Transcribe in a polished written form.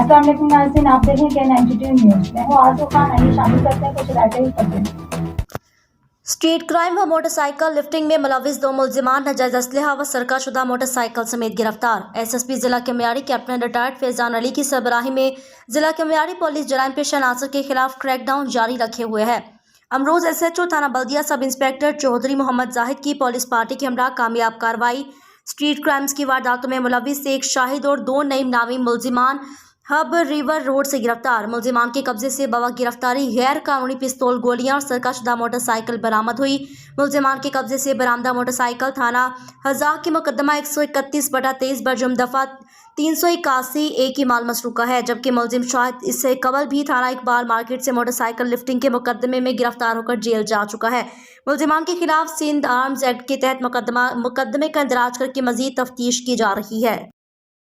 अस्सलाम वालेकुम नाज़रीन, आप देख रहे हैं KN92 न्यूज़। मैं हूँ आरज़ू खान। आइए शामिल करते हैं कुछ रायते हुए खबरें। स्ट्रीट क्राइम व मोटरसाइकिल लिफ्टिंग में मुलविस 2 मुलजिमान नाजायज असलहा व सरकाशुदा मोटरसाइकिल समेत गिरफ्तार। SSP जिला केमियारी कैप्टन रिटायर्ड फैजान अली की सरबराही में जिला केमियारी पुलिस जराइम पेश अनासर के खिलाफ क्रैकडाउन जारी रखे हुए है। अमरोज SHO थाना बल्दिया सब इंस्पेक्टर चौधरी मोहम्मद जाहिद की पुलिस पार्टी के हमरा कामयाब कार्रवाई। स्ट्रीट क्राइम्स की वारदातों में मुलविस एक शाहिद और 2 नईम नामी मुलजिमान हब रिवर रोड से गिरफ्तार। मुलजिमान के कब्जे से बवा गिरफ्तारी गैर कानूनी पिस्तौल, गोलियां और सरकशदा मोटरसाइकिल बरामद हुई। मुलजिमान के कब्जे से बरामदा मोटरसाइकिल थाना हज़ार की मुकदमा 131/23 बरजुम दफा 381 A की माल मसरूका है, जबकि मुलजिम शाहिद इससे कबल भी थाना इकबाल मार्केट से मोटरसाइकिल लिफ्टिंग के मुकदमे में गिरफ्तार होकर जेल जा चुका है। मुलजिमान के खिलाफ सिंध आर्म्स एक्ट के तहत मुकदमे का इंदराज करके मजीद तफ्तीश की जा रही है।